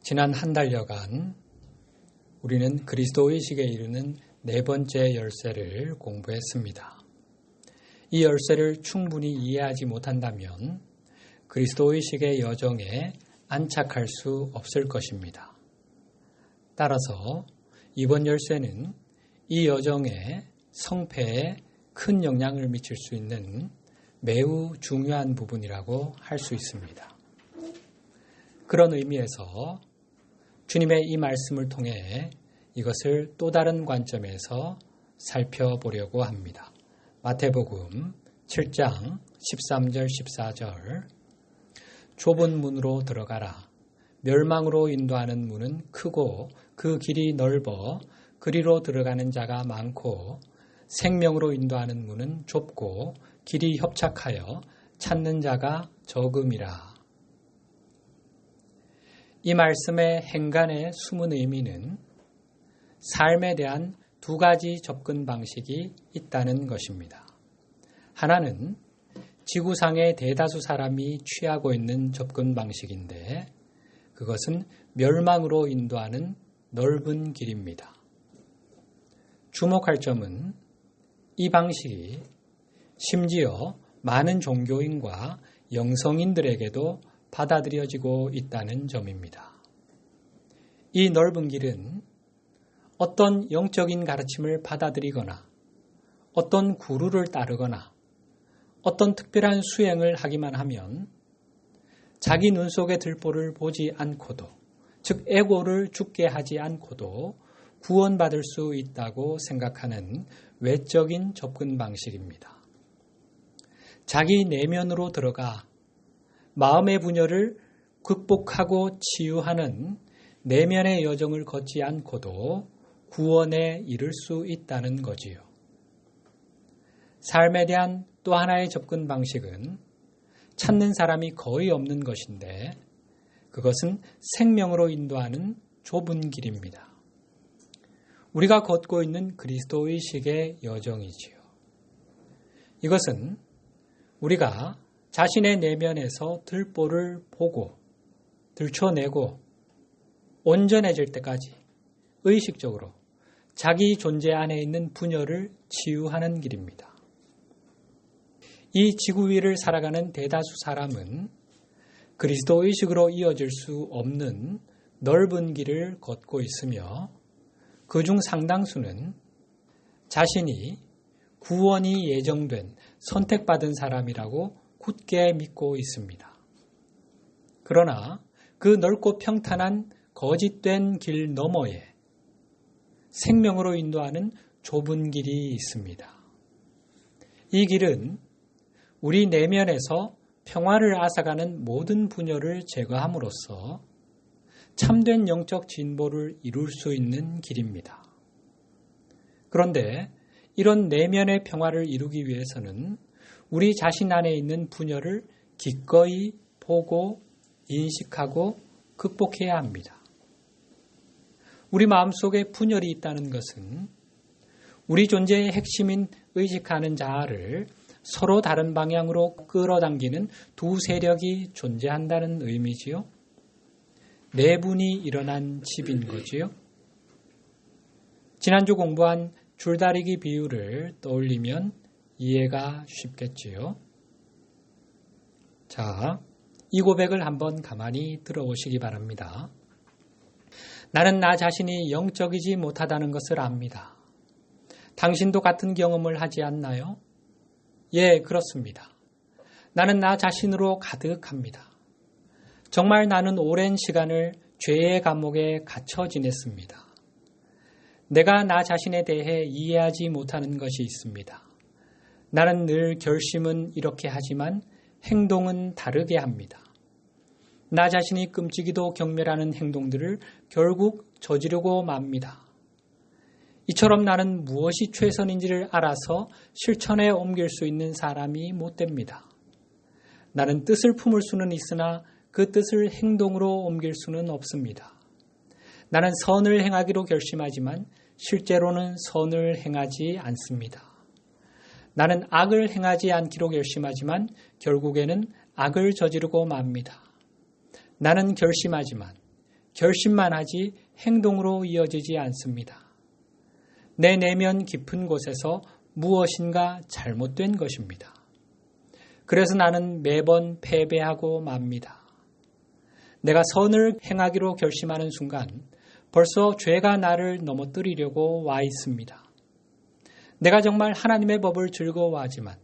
지난 한 달여간 우리는 그리스도의식에 이르는 네 번째 열쇠를 공부했습니다. 이 열쇠를 충분히 이해하지 못한다면 그리스도의식의 여정에 안착할 수 없을 것입니다. 따라서 이번 열쇠는 이 여정의 성패에 큰 영향을 미칠 수 있는 매우 중요한 부분이라고 할 수 있습니다. 그런 의미에서 주님의 이 말씀을 통해 이것을 또 다른 관점에서 살펴보려고 합니다. 마태복음 7장 13절 14절 좁은 문으로 들어가라. 멸망으로 인도하는 문은 크고 그 길이 넓어 그리로 들어가는 자가 많고 생명으로 인도하는 문은 좁고 길이 협착하여 찾는 자가 적음이라. 이 말씀의 행간의 숨은 의미는 삶에 대한 두 가지 접근 방식이 있다는 것입니다. 하나는 지구상의 대다수 사람이 취하고 있는 접근 방식인데 그것은 멸망으로 인도하는 넓은 길입니다. 주목할 점은 이 방식이 심지어 많은 종교인과 영성인들에게도 받아들여지고 있다는 점입니다. 이 넓은 길은 어떤 영적인 가르침을 받아들이거나 어떤 구루를 따르거나 어떤 특별한 수행을 하기만 하면 자기 눈 속의 들보를 보지 않고도, 즉 에고를 죽게 하지 않고도 구원받을 수 있다고 생각하는 외적인 접근 방식입니다. 자기 내면으로 들어가 마음의 분열을 극복하고 치유하는 내면의 여정을 걷지 않고도 구원에 이를 수 있다는 거지요. 삶에 대한 또 하나의 접근 방식은 찾는 사람이 거의 없는 것인데 그것은 생명으로 인도하는 좁은 길입니다. 우리가 걷고 있는 그리스도의식의 여정이지요. 이것은 우리가 자신의 내면에서 들보를 보고 들춰내고 온전해질 때까지 의식적으로 자기 존재 안에 있는 분열을 치유하는 길입니다. 이 지구 위를 살아가는 대다수 사람은 그리스도 의식으로 이어질 수 없는 넓은 길을 걷고 있으며 그중 상당수는 자신이 구원이 예정된 선택받은 사람이라고 굳게 믿고 있습니다. 그러나 그 넓고 평탄한 거짓된 길 너머에 생명으로 인도하는 좁은 길이 있습니다. 이 길은 우리 내면에서 평화를 앗아가는 모든 분열을 제거함으로써 참된 영적 진보를 이룰 수 있는 길입니다. 그런데 이런 내면의 평화를 이루기 위해서는 우리 자신 안에 있는 분열을 기꺼이 보고 인식하고 극복해야 합니다. 우리 마음속에 분열이 있다는 것은 우리 존재의 핵심인 의식하는 자아를 서로 다른 방향으로 끌어당기는 두 세력이 존재한다는 의미지요. 내분이 일어난 집인 거지요. 지난주 공부한 줄다리기 비유를 떠올리면 이해가 쉽겠지요. 자, 이 고백을 한번 가만히 들어보시기 바랍니다. 나는 나 자신이 영적이지 못하다는 것을 압니다. 당신도 같은 경험을 하지 않나요? 예, 그렇습니다. 나는 나 자신으로 가득합니다. 정말 나는 오랜 시간을 죄의 감옥에 갇혀 지냈습니다. 내가 나 자신에 대해 이해하지 못하는 것이 있습니다. 나는 늘 결심은 이렇게 하지만 행동은 다르게 합니다. 나 자신이 끔찍이도 경멸하는 행동들을 결국 저지르고 맙니다. 이처럼 나는 무엇이 최선인지를 알아서 실천에 옮길 수 있는 사람이 못 됩니다. 나는 뜻을 품을 수는 있으나 그 뜻을 행동으로 옮길 수는 없습니다. 나는 선을 행하기로 결심하지만 실제로는 선을 행하지 않습니다. 나는 악을 행하지 않기로 결심하지만 결국에는 악을 저지르고 맙니다. 나는 결심하지만 결심만 하지 행동으로 이어지지 않습니다. 내 내면 깊은 곳에서 무엇인가 잘못된 것입니다. 그래서 나는 매번 패배하고 맙니다. 내가 선을 행하기로 결심하는 순간 벌써 죄가 나를 넘어뜨리려고 와 있습니다. 내가 정말 하나님의 법을 즐거워하지만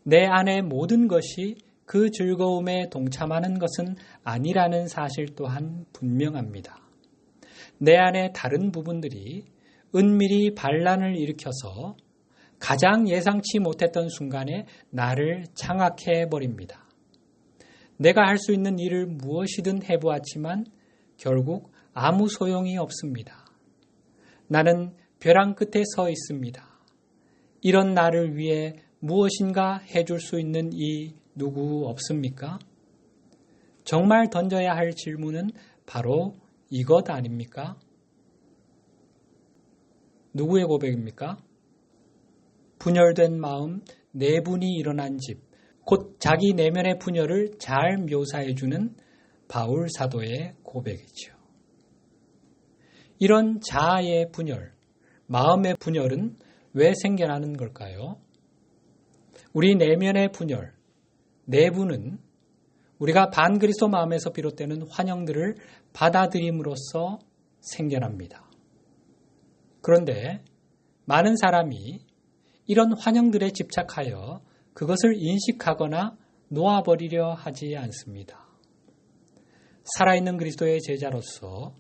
내 안의 모든 것이 그 즐거움에 동참하는 것은 아니라는 사실 또한 분명합니다. 내 안의 다른 부분들이 은밀히 반란을 일으켜서 가장 예상치 못했던 순간에 나를 장악해 버립니다. 내가 할 수 있는 일을 무엇이든 해보았지만 결국 아무 소용이 없습니다. 나는 벼랑 끝에 서 있습니다. 이런 나를 위해 무엇인가 해줄 수 있는 이 누구 없습니까? 정말 던져야 할 질문은 바로 이것 아닙니까? 누구의 고백입니까? 분열된 마음, 내분이 일어난 집, 곧 자기 내면의 분열을 잘 묘사해주는 바울 사도의 고백이죠. 이런 자아의 분열, 마음의 분열은 왜 생겨나는 걸까요? 우리 내면의 분열, 내분은 우리가 반그리스도 마음에서 비롯되는 환영들을 받아들임으로써 생겨납니다. 그런데 많은 사람이 이런 환영들에 집착하여 그것을 인식하거나 놓아버리려 하지 않습니다. 살아있는 그리스도의 제자로서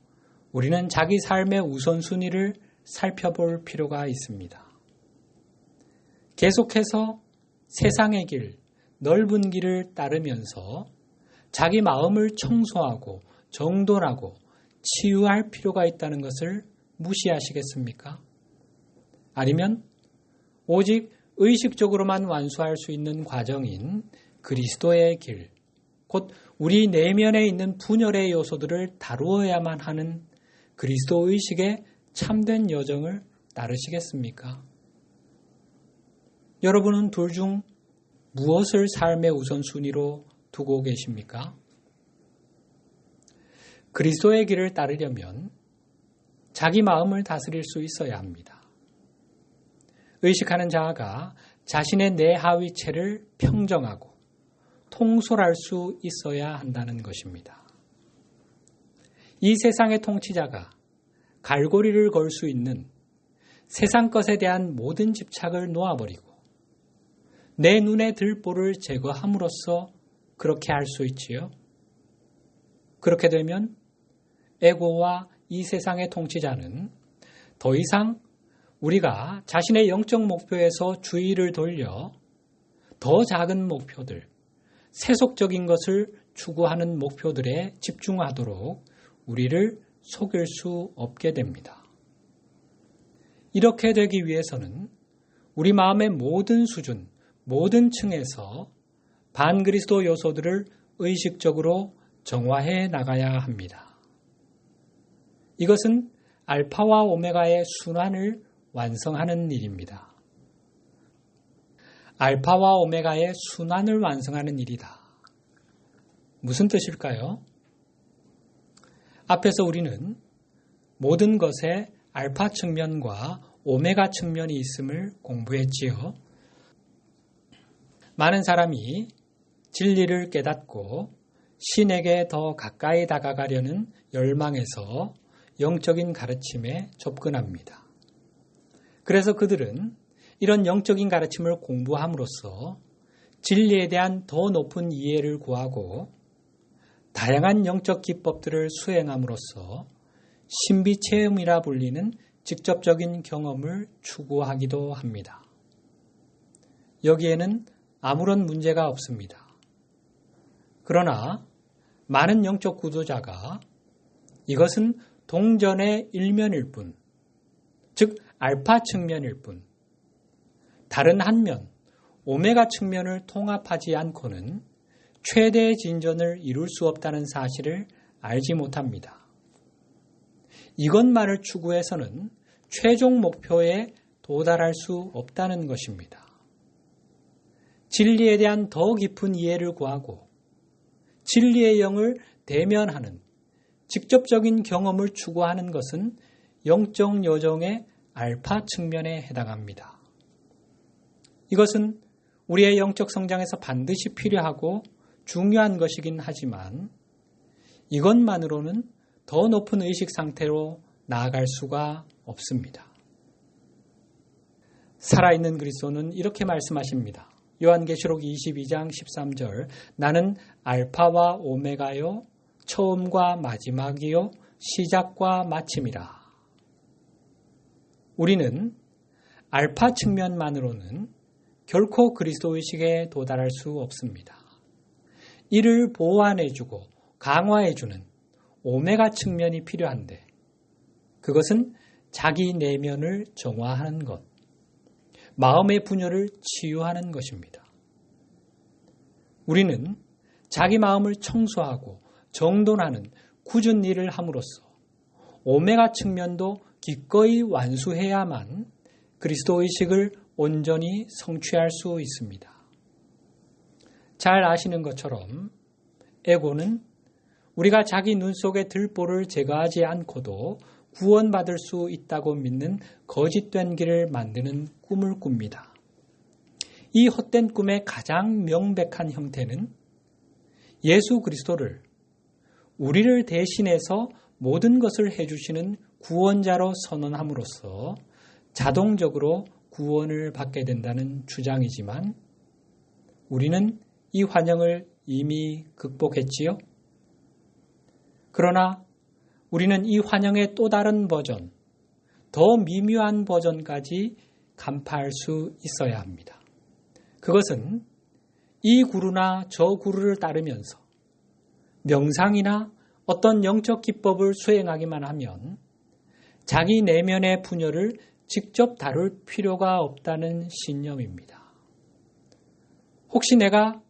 우리는 자기 삶의 우선순위를 살펴볼 필요가 있습니다. 계속해서 세상의 길, 넓은 길을 따르면서 자기 마음을 청소하고 정돈하고 치유할 필요가 있다는 것을 무시하시겠습니까? 아니면 오직 의식적으로만 완수할 수 있는 과정인 그리스도의 길, 곧 우리 내면에 있는 분열의 요소들을 다루어야만 하는 그리스도 의식의 참된 여정을 따르시겠습니까? 여러분은 둘 중 무엇을 삶의 우선순위로 두고 계십니까? 그리스도의 길을 따르려면 자기 마음을 다스릴 수 있어야 합니다. 의식하는 자아가 자신의 내하위체를 평정하고 통솔할 수 있어야 한다는 것입니다. 이 세상의 통치자가 갈고리를 걸 수 있는 세상 것에 대한 모든 집착을 놓아버리고 내 눈의 들보를 제거함으로써 그렇게 할 수 있지요. 그렇게 되면 에고와 이 세상의 통치자는 더 이상 우리가 자신의 영적 목표에서 주의를 돌려 더 작은 목표들, 세속적인 것을 추구하는 목표들에 집중하도록 우리를 속일 수 없게 됩니다. 이렇게 되기 위해서는 우리 마음의 모든 수준, 모든 층에서 반그리스도 요소들을 의식적으로 정화해 나가야 합니다. 이것은 알파와 오메가의 순환을 완성하는 일입니다. 알파와 오메가의 순환을 완성하는 일이다. 무슨 뜻일까요? 앞에서 우리는 모든 것에 알파 측면과 오메가 측면이 있음을 공부했지요. 많은 사람이 진리를 깨닫고 신에게 더 가까이 다가가려는 열망에서 영적인 가르침에 접근합니다. 그래서 그들은 이런 영적인 가르침을 공부함으로써 진리에 대한 더 높은 이해를 구하고 다양한 영적 기법들을 수행함으로써 신비체험이라 불리는 직접적인 경험을 추구하기도 합니다. 여기에는 아무런 문제가 없습니다. 그러나 많은 영적 구조자가 이것은 동전의 일면일 뿐, 즉 알파 측면일 뿐, 다른 한면, 오메가 측면을 통합하지 않고는 최대의 진전을 이룰 수 없다는 사실을 알지 못합니다. 이것만을 추구해서는 최종 목표에 도달할 수 없다는 것입니다. 진리에 대한 더 깊은 이해를 구하고 진리의 영을 대면하는 직접적인 경험을 추구하는 것은 영적 여정의 알파 측면에 해당합니다. 이것은 우리의 영적 성장에서 반드시 필요하고 중요한 것이긴 하지만 이것만으로는 더 높은 의식 상태로 나아갈 수가 없습니다. 살아있는 그리스도는 이렇게 말씀하십니다. 요한계시록 22장 13절 나는 알파와 오메가요 처음과 마지막이요 시작과 마침이라. 우리는 알파 측면만으로는 결코 그리스도 의식에 도달할 수 없습니다. 이를 보완해주고 강화해주는 오메가 측면이 필요한데 그것은 자기 내면을 정화하는 것, 마음의 분열을 치유하는 것입니다. 우리는 자기 마음을 청소하고 정돈하는 굳은 일을 함으로써 오메가 측면도 기꺼이 완수해야만 그리스도 의식을 온전히 성취할 수 있습니다. 잘 아시는 것처럼 에고는 우리가 자기 눈 속의 들보를 제거하지 않고도 구원받을 수 있다고 믿는 거짓된 길을 만드는 꿈을 꿉니다. 이 헛된 꿈의 가장 명백한 형태는 예수 그리스도를 우리를 대신해서 모든 것을 해주시는 구원자로 선언함으로써 자동적으로 구원을 받게 된다는 주장이지만 우리는 이 환영을 이미 극복했지요. 그러나 우리는 이 환영의 또 다른 버전, 더 미묘한 버전까지 간파할 수 있어야 합니다. 그것은 이 구루나 저 구루를 따르면서 명상이나 어떤 영적 기법을 수행하기만 하면 자기 내면의 분열을 직접 다룰 필요가 없다는 신념입니다. 혹시 내가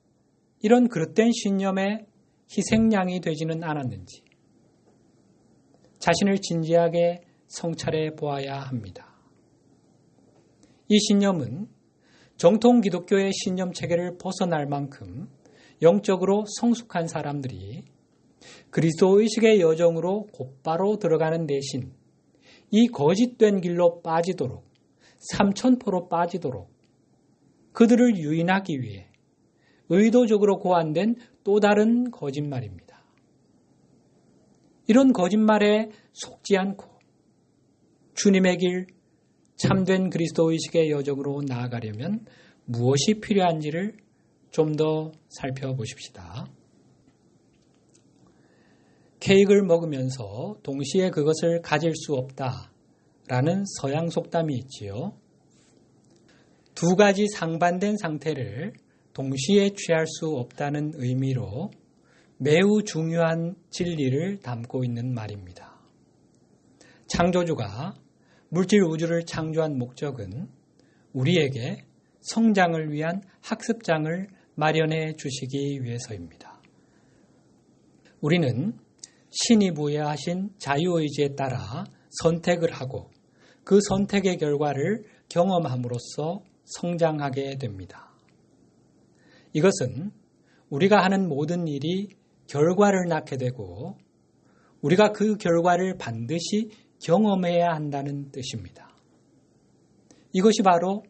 이런 그릇된 신념의 희생양이 되지는 않았는지 자신을 진지하게 성찰해 보아야 합니다. 이 신념은 정통 기독교의 신념 체계를 벗어날 만큼 영적으로 성숙한 사람들이 그리스도 의식의 여정으로 곧바로 들어가는 대신 이 거짓된 길로 빠지도록 삼천포로 빠지도록 그들을 유인하기 위해 의도적으로 고안된 또 다른 거짓말입니다. 이런 거짓말에 속지 않고 주님의 길, 참된 그리스도 의식의 여정으로 나아가려면 무엇이 필요한지를 좀 더 살펴보십시다. 케이크를 먹으면서 동시에 그것을 가질 수 없다라는 서양 속담이 있지요. 두 가지 상반된 상태를 동시에 취할 수 없다는 의미로 매우 중요한 진리를 담고 있는 말입니다. 창조주가 물질 우주를 창조한 목적은 우리에게 성장을 위한 학습장을 마련해 주시기 위해서입니다. 우리는 신이 부여하신 자유의지에 따라 선택을 하고 그 선택의 결과를 경험함으로써 성장하게 됩니다. 이것은 우리가 하는 모든 일이 결과를 낳게 되고 우리가 그 결과를 반드시 경험해야 한다는 뜻입니다. 이것이 바로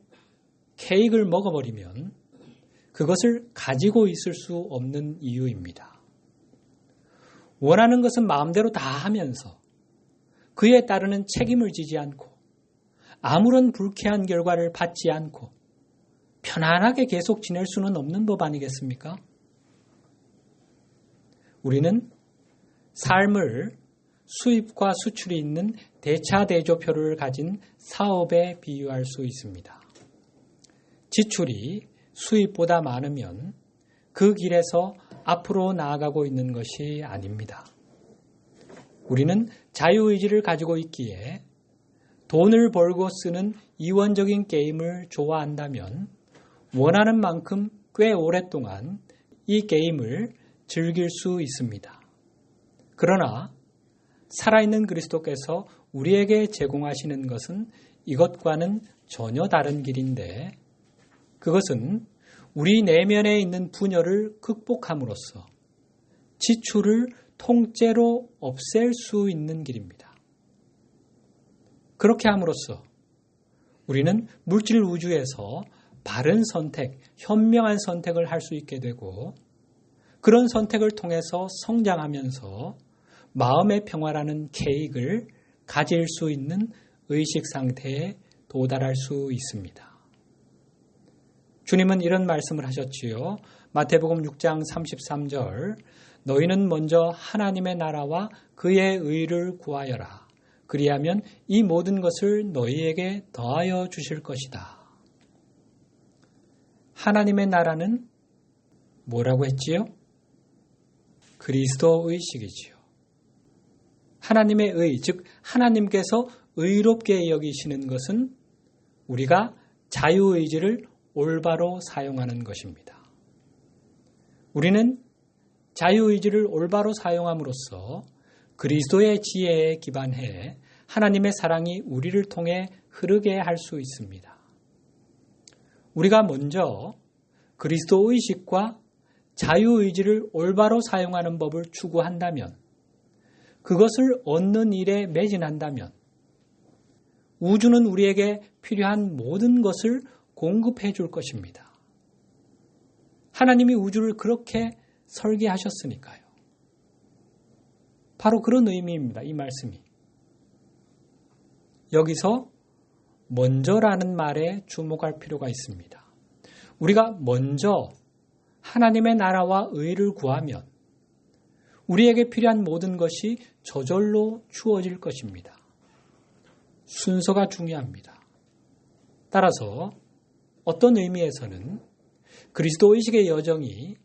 케이크를 먹어버리면 그것을 가지고 있을 수 없는 이유입니다. 원하는 것은 마음대로 다 하면서 그에 따르는 책임을 지지 않고 아무런 불쾌한 결과를 받지 않고 편안하게 계속 지낼 수는 없는 법 아니겠습니까? 우리는 삶을 수입과 수출이 있는 대차대조표를 가진 사업에 비유할 수 있습니다. 지출이 수입보다 많으면 그 길에서 앞으로 나아가고 있는 것이 아닙니다. 우리는 자유의지를 가지고 있기에 돈을 벌고 쓰는 이원적인 게임을 좋아한다면 원하는 만큼 꽤 오랫동안 이 게임을 즐길 수 있습니다. 그러나 살아있는 그리스도께서 우리에게 제공하시는 것은 이것과는 전혀 다른 길인데 그것은 우리 내면에 있는 분열을 극복함으로써 지출을 통째로 없앨 수 있는 길입니다. 그렇게 함으로써 우리는 물질 우주에서 바른 선택, 현명한 선택을 할 수 있게 되고 그런 선택을 통해서 성장하면서 마음의 평화라는 케이크를 가질 수 있는 의식 상태에 도달할 수 있습니다. 주님은 이런 말씀을 하셨지요. 마태복음 6장 33절 너희는 먼저 하나님의 나라와 그의 의를 구하여라. 그리하면 이 모든 것을 너희에게 더하여 주실 것이다. 하나님의 나라는 뭐라고 했지요? 그리스도 의식이지요. 하나님의 의, 즉 하나님께서 의롭게 여기시는 것은 우리가 자유의지를 올바로 사용하는 것입니다. 우리는 자유의지를 올바로 사용함으로써 그리스도의 지혜에 기반해 하나님의 사랑이 우리를 통해 흐르게 할 수 있습니다. 우리가 먼저 그리스도 의식과 자유의지를 올바로 사용하는 법을 추구한다면, 그것을 얻는 일에 매진한다면 우주는 우리에게 필요한 모든 것을 공급해 줄 것입니다. 하나님이 우주를 그렇게 설계하셨으니까요. 바로 그런 의미입니다. 이 말씀이. 여기서 먼저라는 말에 주목할 필요가 있습니다. 우리가 먼저 하나님의 나라와 의를 구하면 우리에게 필요한 모든 것이 저절로 주어질 것입니다. 순서가 중요합니다. 따라서 어떤 의미에서는 그리스도 의식의 여정이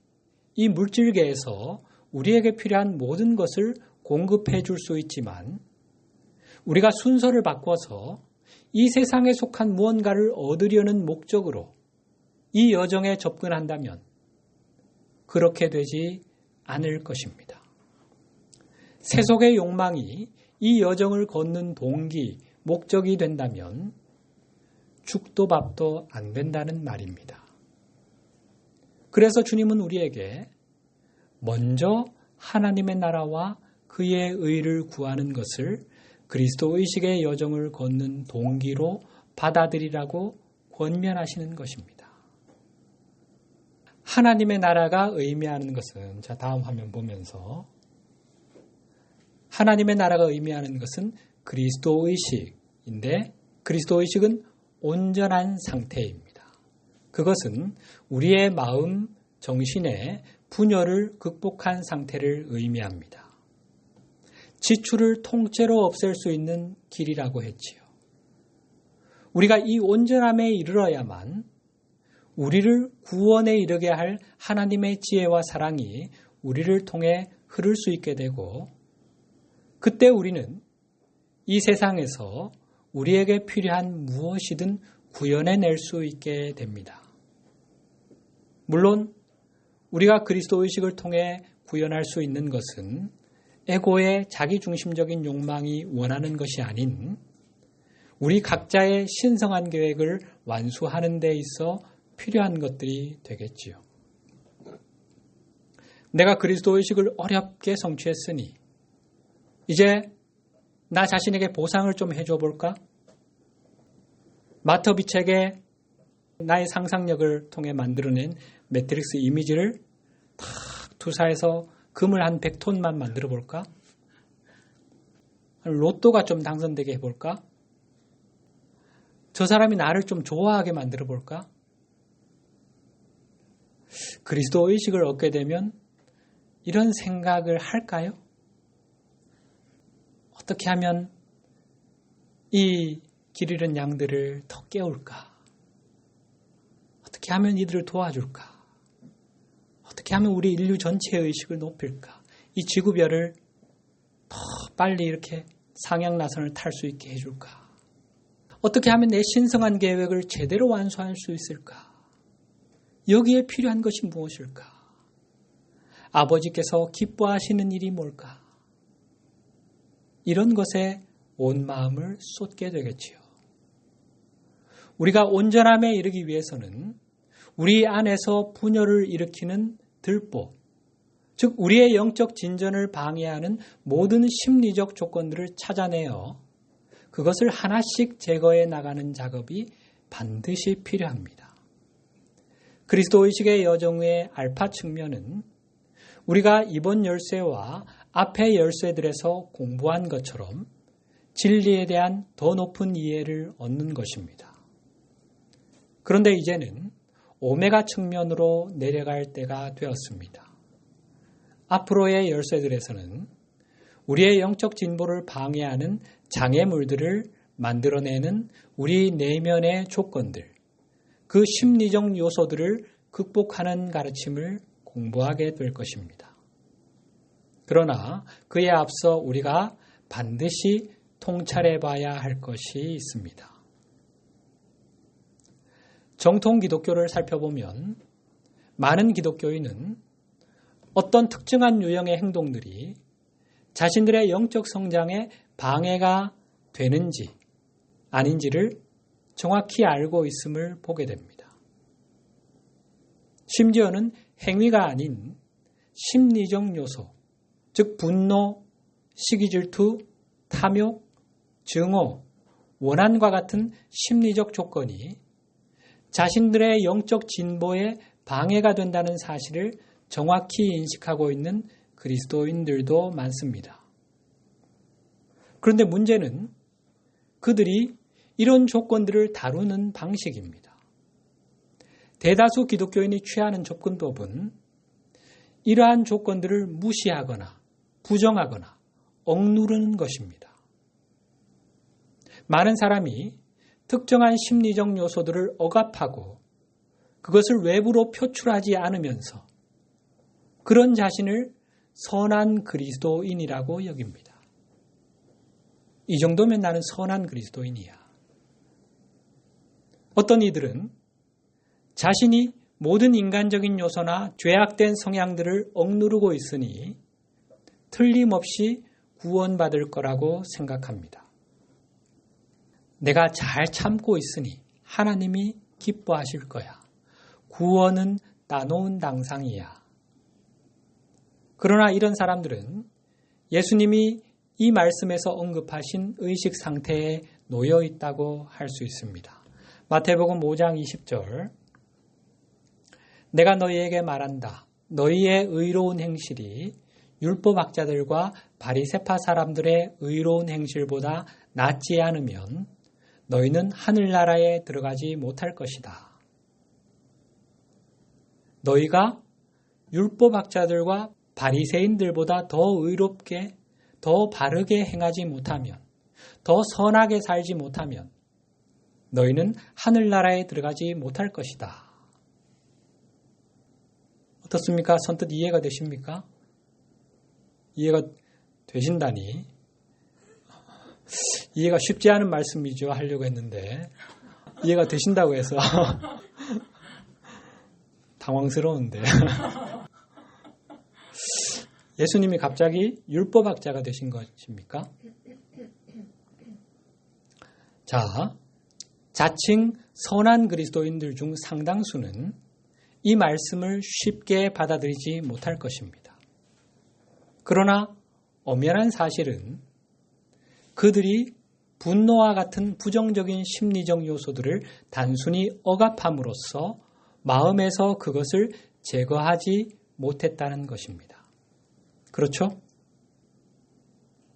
이 물질계에서 우리에게 필요한 모든 것을 공급해 줄 수 있지만 우리가 순서를 바꿔서 이 세상에 속한 무언가를 얻으려는 목적으로 이 여정에 접근한다면 그렇게 되지 않을 것입니다. 세속의 욕망이 이 여정을 걷는 동기, 목적이 된다면 죽도 밥도 안 된다는 말입니다. 그래서 주님은 우리에게 먼저 하나님의 나라와 그의 의를 구하는 것을 그리스도 의식의 여정을 걷는 동기로 받아들이라고 권면하시는 것입니다. 하나님의 나라가 의미하는 것은, 자, 다음 화면 보면서 하나님의 나라가 의미하는 것은 그리스도 의식인데 그리스도 의식은 온전한 상태입니다. 그것은 우리의 마음, 정신의 분열을 극복한 상태를 의미합니다. 지출을 통째로 없앨 수 있는 길이라고 했지요. 우리가 이 온전함에 이르러야만 우리를 구원에 이르게 할 하나님의 지혜와 사랑이 우리를 통해 흐를 수 있게 되고 그때 우리는 이 세상에서 우리에게 필요한 무엇이든 구현해낼 수 있게 됩니다. 물론 우리가 그리스도 의식을 통해 구현할 수 있는 것은 에고의 자기중심적인 욕망이 원하는 것이 아닌 우리 각자의 신성한 계획을 완수하는 데 있어 필요한 것들이 되겠지요. 내가 그리스도 의식을 어렵게 성취했으니 이제 나 자신에게 보상을 좀 해줘 볼까? 마터비책의 나의 상상력을 통해 만들어낸 매트릭스 이미지를 탁 투사해서 금을 한 100톤만 만들어 볼까? 로또가 좀 당선되게 해볼까? 저 사람이 나를 좀 좋아하게 만들어 볼까? 그리스도 의식을 얻게 되면 이런 생각을 할까요? 어떻게 하면 이 길 잃은 양들을 더 깨울까? 어떻게 하면 이들을 도와줄까? 어떻게 하면 우리 인류 전체의 의식을 높일까? 이 지구별을 더 빨리 이렇게 상향나선을 탈 수 있게 해줄까? 어떻게 하면 내 신성한 계획을 제대로 완수할 수 있을까? 여기에 필요한 것이 무엇일까? 아버지께서 기뻐하시는 일이 뭘까? 이런 것에 온 마음을 쏟게 되겠지요. 우리가 온전함에 이르기 위해서는 우리 안에서 분열을 일으키는 들보, 즉 우리의 영적 진전을 방해하는 모든 심리적 조건들을 찾아내어 그것을 하나씩 제거해 나가는 작업이 반드시 필요합니다. 그리스도의식의 여정의 알파 측면은 우리가 이번 열쇠와 앞의 열쇠들에서 공부한 것처럼 진리에 대한 더 높은 이해를 얻는 것입니다. 그런데 이제는 오메가 측면으로 내려갈 때가 되었습니다. 앞으로의 열쇠들에서는 우리의 영적 진보를 방해하는 장애물들을 만들어내는 우리 내면의 조건들, 그 심리적 요소들을 극복하는 가르침을 공부하게 될 것입니다. 그러나 그에 앞서 우리가 반드시 통찰해 봐야 할 것이 있습니다. 정통 기독교를 살펴보면 많은 기독교인은 어떤 특정한 유형의 행동들이 자신들의 영적 성장에 방해가 되는지 아닌지를 정확히 알고 있음을 보게 됩니다. 심지어는 행위가 아닌 심리적 요소, 즉 분노, 시기질투, 탐욕, 증오, 원한과 같은 심리적 조건이 자신들의 영적 진보에 방해가 된다는 사실을 정확히 인식하고 있는 그리스도인들도 많습니다. 그런데 문제는 그들이 이런 조건들을 다루는 방식입니다. 대다수 기독교인이 취하는 접근법은 이러한 조건들을 무시하거나 부정하거나 억누르는 것입니다. 많은 사람이 특정한 심리적 요소들을 억압하고 그것을 외부로 표출하지 않으면서 그런 자신을 선한 그리스도인이라고 여깁니다. 이 정도면 나는 선한 그리스도인이야. 어떤 이들은 자신이 모든 인간적인 요소나 죄악된 성향들을 억누르고 있으니 틀림없이 구원받을 거라고 생각합니다. 내가 잘 참고 있으니 하나님이 기뻐하실 거야. 구원은 따놓은 당상이야. 그러나 이런 사람들은 예수님이 이 말씀에서 언급하신 의식 상태에 놓여 있다고 할 수 있습니다. 마태복음 5장 20절 내가 너희에게 말한다. 너희의 의로운 행실이 율법학자들과 바리새파 사람들의 의로운 행실보다 낫지 않으면 너희는 하늘나라에 들어가지 못할 것이다. 너희가 율법학자들과 바리새인들보다 더 의롭게, 더 바르게 행하지 못하면, 더 선하게 살지 못하면 너희는 하늘나라에 들어가지 못할 것이다. 어떻습니까? 선뜻 이해가 되십니까? 이해가 되신다니 이해가 쉽지 않은 말씀이죠. 하려고 했는데 이해가 되신다고 해서 당황스러운데 예수님이 갑자기 율법학자가 되신 것입니까? 자, 자칭 선한 그리스도인들 중 상당수는 이 말씀을 쉽게 받아들이지 못할 것입니다. 그러나 엄연한 사실은 그들이 분노와 같은 부정적인 심리적 요소들을 단순히 억압함으로써 마음에서 그것을 제거하지 못했다는 것입니다. 그렇죠?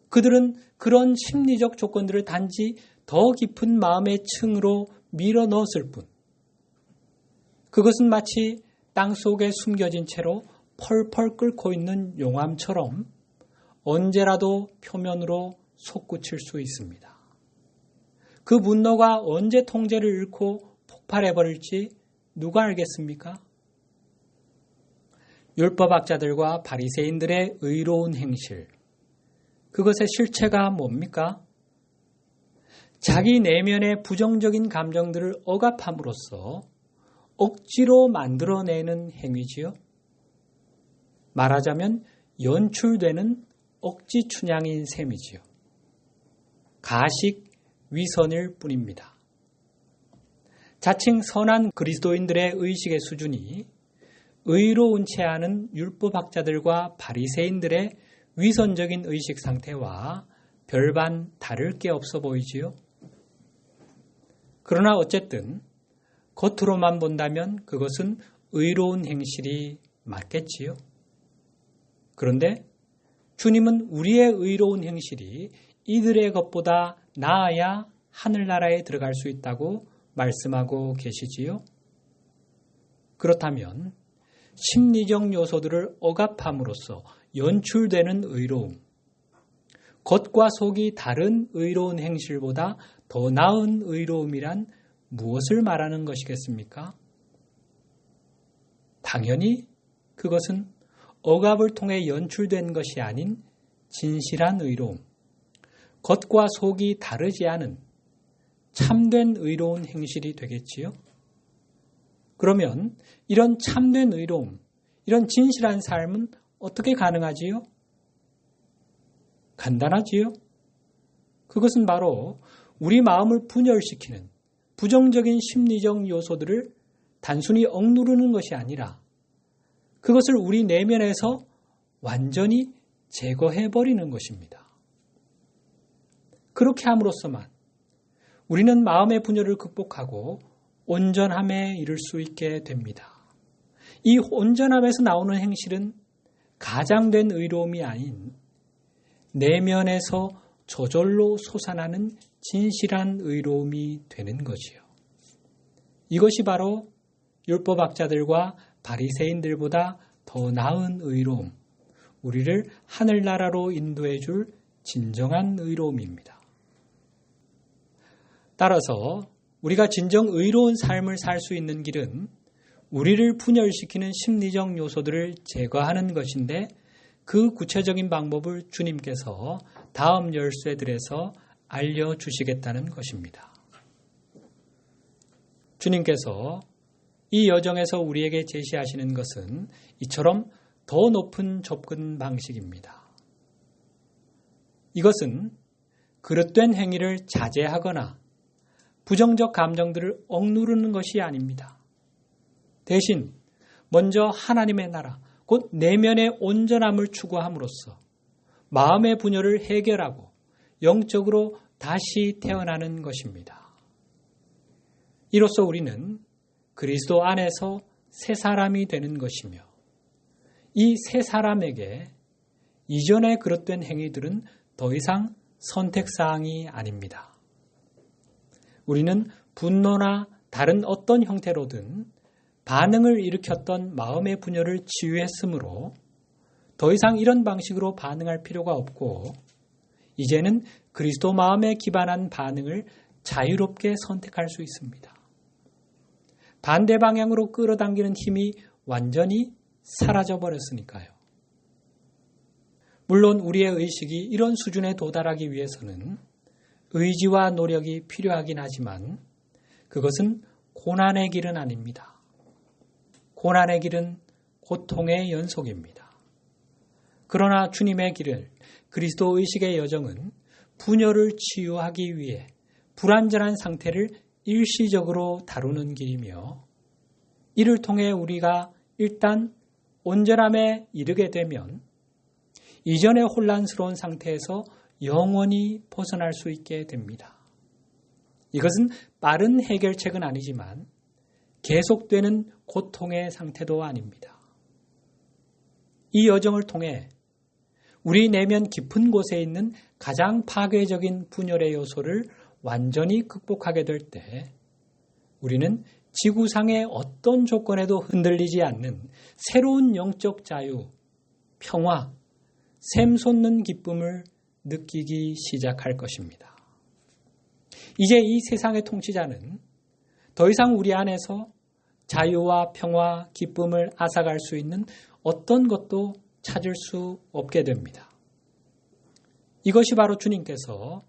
그들은 그런 심리적 조건들을 단지 더 깊은 마음의 층으로 밀어 넣었을 뿐, 그것은 마치 땅 속에 숨겨진 채로 펄펄 끓고 있는 용암처럼 언제라도 표면으로 솟구칠 수 있습니다. 그 분노가 언제 통제를 잃고 폭발해버릴지 누가 알겠습니까? 율법학자들과 바리새인들의 의로운 행실, 그것의 실체가 뭡니까? 자기 내면의 부정적인 감정들을 억압함으로써 억지로 만들어내는 행위지요. 말하자면 연출되는 억지 춘향인 셈이지요. 가식 위선일 뿐입니다. 자칭 선한 그리스도인들의 의식의 수준이 의로운 채 하는 율법학자들과 바리새인들의 위선적인 의식 상태와 별반 다를 게 없어 보이지요. 그러나 어쨌든 겉으로만 본다면 그것은 의로운 행실이 맞겠지요. 그런데 주님은 우리의 의로운 행실이 이들의 것보다 나아야 하늘나라에 들어갈 수 있다고 말씀하고 계시지요. 그렇다면 심리적 요소들을 억압함으로써 연출되는 의로움, 겉과 속이 다른 의로운 행실보다 더 나은 의로움이란 무엇을 말하는 것이겠습니까? 당연히 그것은 억압을 통해 연출된 것이 아닌 진실한 의로움, 겉과 속이 다르지 않은 참된 의로운 행실이 되겠지요. 그러면 이런 참된 의로움, 이런 진실한 삶은 어떻게 가능하지요? 간단하지요. 그것은 바로 우리 마음을 분열시키는 부정적인 심리적 요소들을 단순히 억누르는 것이 아니라 그것을 우리 내면에서 완전히 제거해버리는 것입니다. 그렇게 함으로써만 우리는 마음의 분열을 극복하고 온전함에 이를 수 있게 됩니다. 이 온전함에서 나오는 행실은 가장된 의로움이 아닌 내면에서 저절로 솟아나는 진실한 의로움이 되는 거지요. 이것이 바로 율법학자들과 바리새인들보다 더 나은 의로움, 우리를 하늘나라로 인도해 줄 진정한 의로움입니다. 따라서 우리가 진정 의로운 삶을 살 수 있는 길은 우리를 분열시키는 심리적 요소들을 제거하는 것인데 그 구체적인 방법을 주님께서 다음 열쇠들에서 알려주시겠다는 것입니다. 주님께서 이 여정에서 우리에게 제시하시는 것은 이처럼 더 높은 접근 방식입니다. 이것은 그릇된 행위를 자제하거나 부정적 감정들을 억누르는 것이 아닙니다. 대신 먼저 하나님의 나라, 곧 내면의 온전함을 추구함으로써 마음의 분열을 해결하고 영적으로 다시 태어나는 것입니다. 이로써 우리는 그리스도 안에서 새 사람이 되는 것이며 이 새 사람에게 이전에 그릇된 행위들은 더 이상 선택사항이 아닙니다. 우리는 분노나 다른 어떤 형태로든 반응을 일으켰던 마음의 분열을 치유했으므로 더 이상 이런 방식으로 반응할 필요가 없고 이제는 그리스도 마음에 기반한 반응을 자유롭게 선택할 수 있습니다. 반대 방향으로 끌어당기는 힘이 완전히 사라져 버렸으니까요. 물론 우리의 의식이 이런 수준에 도달하기 위해서는 의지와 노력이 필요하긴 하지만 그것은 고난의 길은 아닙니다. 고난의 길은 고통의 연속입니다. 그러나 주님의 길을 그리스도 의식의 여정은 분열을 치유하기 위해 불완전한 상태를 일시적으로 다루는 길이며 이를 통해 우리가 일단 온전함에 이르게 되면 이전의 혼란스러운 상태에서 영원히 벗어날 수 있게 됩니다. 이것은 빠른 해결책은 아니지만 계속되는 고통의 상태도 아닙니다. 이 여정을 통해 우리 내면 깊은 곳에 있는 가장 파괴적인 분열의 요소를 완전히 극복하게 될 때 우리는 지구상의 어떤 조건에도 흔들리지 않는 새로운 영적 자유, 평화, 샘솟는 기쁨을 느끼기 시작할 것입니다. 이제 이 세상의 통치자는 더 이상 우리 안에서 자유와 평화, 기쁨을 앗아갈 수 있는 어떤 것도 찾을 수 없게 됩니다. 이것이 바로 주님께서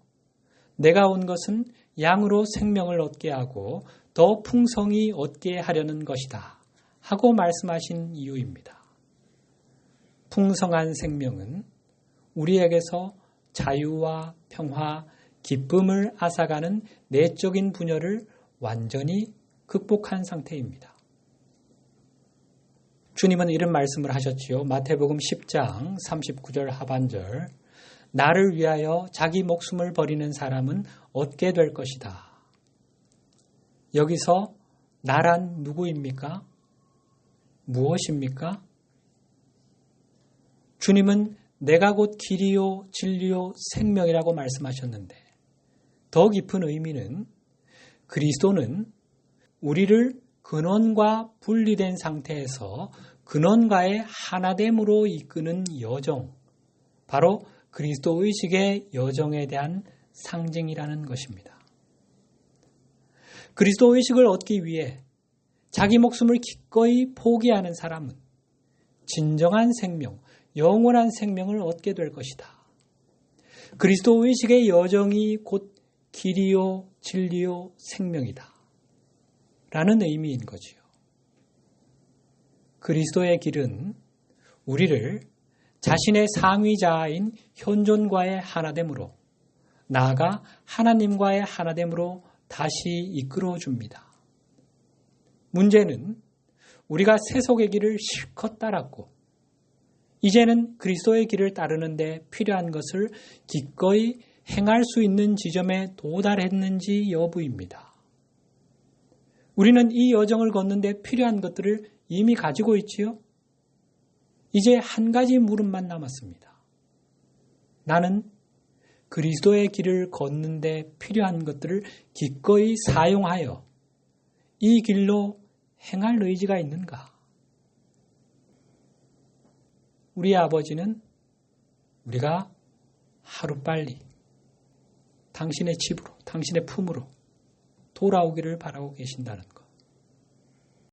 내가 온 것은 양으로 생명을 얻게 하고 더 풍성히 얻게 하려는 것이다 하고 말씀하신 이유입니다. 풍성한 생명은 우리에게서 자유와 평화, 기쁨을 앗아가는 내적인 분열을 완전히 극복한 상태입니다. 주님은 이런 말씀을 하셨지요. 마태복음 10장 39절 하반절. 나를 위하여 자기 목숨을 버리는 사람은 얻게 될 것이다. 여기서 나란 누구입니까? 무엇입니까? 주님은 내가 곧 길이요 진리요 생명이라고 말씀하셨는데 더 깊은 의미는 그리스도는 우리를 근원과 분리된 상태에서 근원과의 하나됨으로 이끄는 여정, 바로 그리스도 의식의 여정에 대한 상징이라는 것입니다. 그리스도 의식을 얻기 위해 자기 목숨을 기꺼이 포기하는 사람은 진정한 생명, 영원한 생명을 얻게 될 것이다. 그리스도 의식의 여정이 곧 길이요, 진리요, 생명이다. 라는 의미인 거지요. 그리스도의 길은 우리를 자신의 상위자인 현존과의 하나됨으로 나아가 하나님과의 하나됨으로 다시 이끌어 줍니다. 문제는 우리가 세속의 길을 실컷 따랐고 이제는 그리스도의 길을 따르는데 필요한 것을 기꺼이 행할 수 있는 지점에 도달했는지 여부입니다. 우리는 이 여정을 걷는데 필요한 것들을 이미 가지고 있지요? 이제 한 가지 물음만 남았습니다. 나는 그리스도의 길을 걷는데 필요한 것들을 기꺼이 사용하여 이 길로 행할 의지가 있는가? 우리 아버지는 우리가 하루빨리 당신의 집으로, 당신의 품으로 돌아오기를 바라고 계신다는 것.